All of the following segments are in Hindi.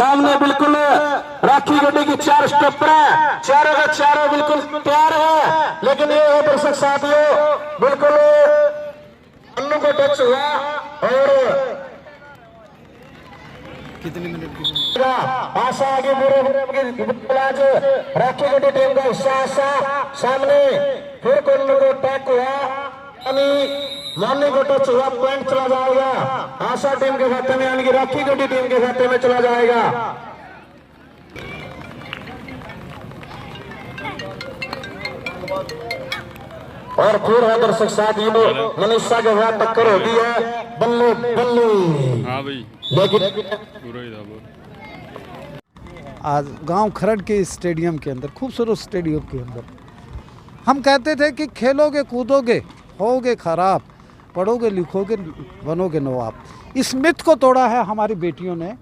सामने बिल्कुल राखी गड्डी की 4 स्टॉपर है, चारों का चारों बिल्कुल तैयार है। लेकिन ये है दर्शक साथियों, बिल्कुल अन्नू को टच हुआ और कितने मिनट की आशा आगे आज राखी गड्डी टीम का हिस्सा सामने फिर कोन्नू को टैक हुआ, मानी को टच हुआ, पॉइंट चला जाएगा आशा टीम के खाते में, यानी कि राखी गड्डी टीम के खाते में चला जाएगा। और फिर है दर्शक साथियों, मनीषा के साथ टक्कर होती है, बल्ले बल्ले। हाँ भाई, लेकिन पूरा ही था वो। आज गांव खरड़ के स्टेडियम के अंदर, खूबसूरत स्टेडियम के अंदर, हम कहते थे कि खेलोगे कूदोगे होगे खराब, पढ़ोगे लिखोगे बनोगे नवाब। इस मिथ को तोड़ा है हमारी बेटियों ने।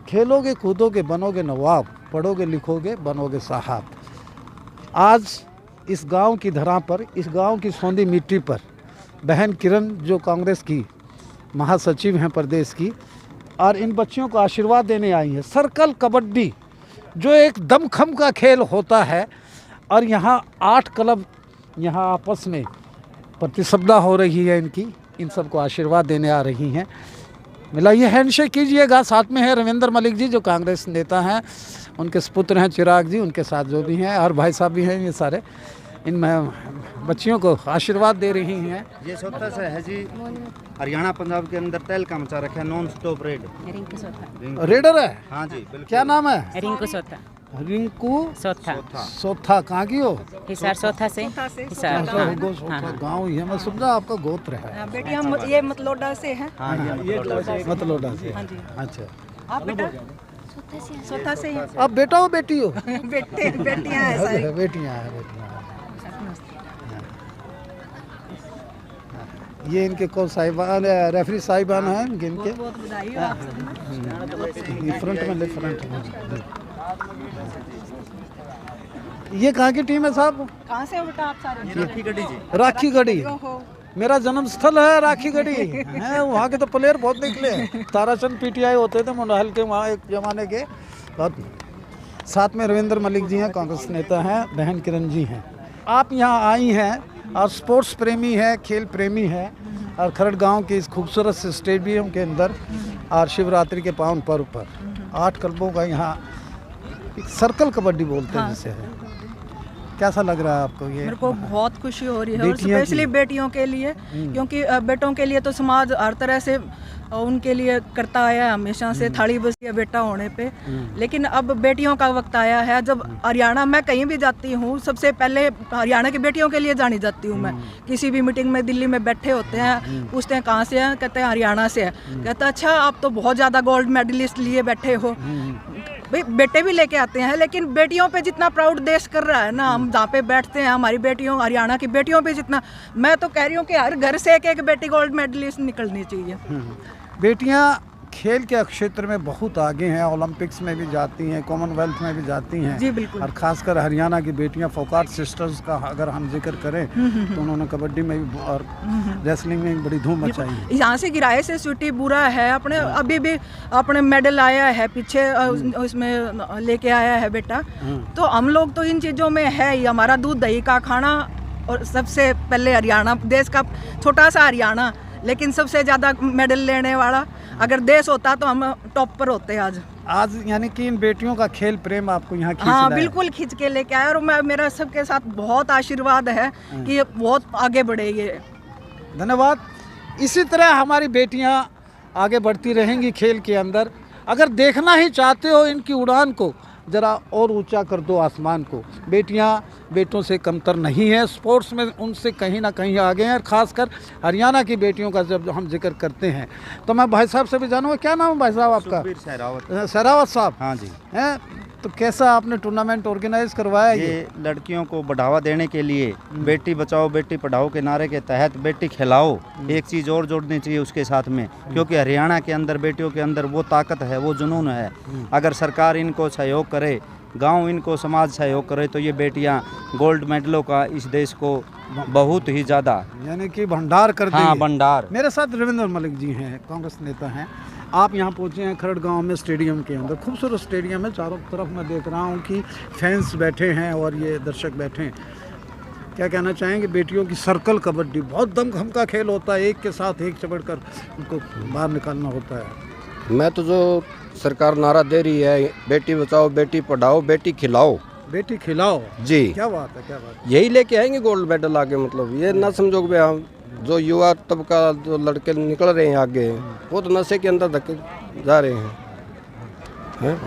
खेलोगे कूदोगे बनोगे नवाब, पढ़ोगे लिखोगे बनोगे साहब। आज इस गांव की धरा पर, इस गांव की सौंधी मिट्टी पर बहन किरण, जो कांग्रेस की महासचिव हैं प्रदेश की, और इन बच्चियों को आशीर्वाद देने आई है। सर्कल कबड्डी जो एक दमखम का खेल होता है, और यहाँ 8 क्लब यहाँ आपस में प्रतिस्पर्धा हो रही है इनकी, इन सबको आशीर्वाद देने आ रही हैं। मिलाइए, हैंडशेक कीजिएगा। साथ में है रविंद्र मलिक जी, जो कांग्रेस नेता हैं, उनके सुपुत्र हैं चिराग जी, उनके साथ जो भी हैं, और भाई साहब भी हैं। ये सारे इन बच्चियों को आशीर्वाद दे रही हैं। ये सोता से है जी, हरियाणा पंजाब के अंदर तेल का मचा रखा है, नॉन स्टॉप रेड। रेडर है? हाँ जी बिल्कुल। क्या नाम है? रिंकू सोथा। रिंकू सोथा। सोथा कहाँ की हो? हिसार सोथा से। हिसार गाँव ही है, मैं समझा आपका गोत्र है। बेटी हम ये मतलोडा से हैं। मतलोडा से। अच्छा, आप बेटा सोथा से हैं? आप बेटा हो बेटी हो? बेटियां हैं सारी। बेटियां हैं। ये इनके को साहिबान, रेफरी साहिबान हैं इनके। बहुत बधाई हो आप सबको। फ्रंट में ले, फ्रंट में। ये कहाँ की टीम है साहब? कहाँ से हो बेटा आप सारे? राखी गढ़ी जी। राखी गढ़ी मेरा जन्म स्थल है। राखी गढ़ी है, वहाँ के तो प्लेयर बहुत निकले। ताराचंद पीटीआई होते थे मुंडाहल के, वहाँ एक जमाने के। साथ में रविंद्र मलिक जी हैं, कांग्रेस नेता हैं, बहन किरण जी हैं। आप यहाँ आई हैं और स्पोर्ट्स प्रेमी है, खेल प्रेमी है, और खरड़ गांव के इस खूबसूरत से स्टेडियम के अंदर और शिवरात्रि के पावन पर्व पर 8 क्लबों का यहाँ एक सर्कल कबड्डी बोलते हैं जिसे है। कैसा लग रहा है आपको ये? मेरे को बहुत खुशी हो रही है, और स्पेशली बेटियों के लिए, क्योंकि बेटों के लिए तो समाज हर तरह से उनके लिए करता आया है हमेशा से, थाली बसी है बेटा होने पे। लेकिन अब बेटियों का वक्त आया है। जब हरियाणा मैं कहीं भी जाती हूँ, सबसे पहले हरियाणा की बेटियों के लिए जानी जाती हूँ मैं। किसी भी मीटिंग में दिल्ली में बैठे होते हैं, पूछते हैं कहाँ से हैं, कहते हैं हरियाणा से है। कहता अच्छा आप तो बहुत ज़्यादा गोल्ड मेडलिस्ट लिए बैठे हो। भाई बेटे भी लेके आते हैं, लेकिन बेटियों पे जितना प्राउड देश कर रहा है ना, हम जहाँ पे बैठते हैं हमारी बेटियों, हरियाणा की बेटियों पे जितना, मैं तो कह रही हूँ कि हर घर से एक बेटी गोल्ड मेडलिस्ट निकलनी चाहिए। बेटियां खेल के क्षेत्र में बहुत आगे हैं, ओलंपिक्स में भी जाती हैं, कॉमनवेल्थ में भी जाती हैं जी बिल्कुल। और खासकर हरियाणा की बेटियां, फोकाट सिस्टर्स का अगर हम जिक्र करें तो उन्होंने कबड्डी में भी और रेसलिंग में भी बड़ी धूम मचाई है। यहाँ से गिराए से स्वीटी बुरा है, अपने अभी भी अपने मेडल आया है पीछे, उसमें लेके आया है बेटा। तो हम लोग तो इन चीज़ों में है ही, हमारा दूध दही का खाना। और सबसे पहले हरियाणा, देश का छोटा सा हरियाणा, लेकिन सबसे ज़्यादा मेडल लेने वाला। अगर देश होता तो हम टॉप पर होते आज। यानी कि इन बेटियों का खेल प्रेम आपको यहाँ खींच हाँ लाया। बिल्कुल खींच के लेके आया, और मेरा सबके साथ बहुत आशीर्वाद है कि ये बहुत आगे बढ़े। ये धन्यवाद। इसी तरह हमारी बेटियाँ आगे बढ़ती रहेंगी खेल के अंदर। अगर देखना ही चाहते हो इनकी उड़ान को, ज़रा और ऊंचा कर दो आसमान को। बेटियां बेटों से कमतर नहीं हैं, स्पोर्ट्स में उनसे कहीं ना कहीं आगे हैं। और ख़ासकर हरियाणा की बेटियों का जब हम जिक्र करते हैं तो मैं भाई साहब से भी जानूँगा, क्या नाम है भाई साहब आपका? सहरावत साहब। हाँ जी। हैं, तो कैसा आपने टूर्नामेंट ऑर्गेनाइज करवाया? ये लड़कियों को बढ़ावा देने के लिए बेटी बचाओ बेटी पढ़ाओ के नारे के तहत बेटी खिलाओ, एक चीज़ और जोड़नी चाहिए उसके साथ में, क्योंकि हरियाणा के अंदर बेटियों के अंदर वो ताकत है, वो जुनून है। अगर सरकार इनको सहयोग करे, गांव इनको समाज सहयोग करे, तो ये बेटियां गोल्ड मेडलों का इस देश को बहुत ही ज़्यादा, यानी कि भंडार कर देंगे। हाँ भंडार। मेरे साथ रविंद्र मलिक जी हैं, कांग्रेस नेता हैं। आप यहाँ पहुँचे हैं खरड़ गांव में स्टेडियम के अंदर, खूबसूरत स्टेडियम है, चारों तरफ मैं देख रहा हूँ कि फैंस बैठे हैं और ये दर्शक बैठे हैं। क्या कहना चाहेंगे? बेटियों की सर्कल कबड्डी बहुत दमखम का खेल होता है, एक के साथ एक चढ़कर उनको बाहर निकालना होता है। मैं तो जो सरकार नारा दे रही है, बेटी बचाओ बेटी पढ़ाओ बेटी खिलाओ, बेटी खिलाओ जी क्या बात है, क्या बात है। यही लेके आएंगे गोल्ड मेडल आगे। मतलब ये ना समझो कि हम जो युवा तबका जो लड़के निकल रहे हैं आगे, वो तो नशे के अंदर धक्के जा रहे हैं।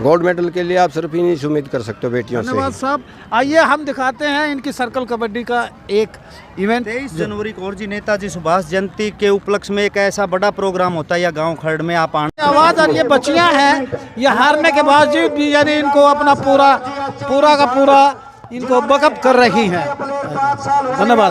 गोल्ड मेडल के लिए आप सिर्फ इन्हीं से उम्मीद कर सकते हो बेटियों से। धन्यवाद साहब। आइए हम दिखाते हैं इनकी सर्कल कबड्डी का एक इवेंट। 23 जनवरी को और जी नेताजी सुभाष जयंती के उपलक्ष्य में एक ऐसा बड़ा प्रोग्राम होता है या गांव खरड़ में आप आवाज और ये बच्चियां हैं, ये हारने के बावजूद भी यानी इनको अपना पूरा का पूरा इनको बकअप कर रही हैं। धन्यवाद।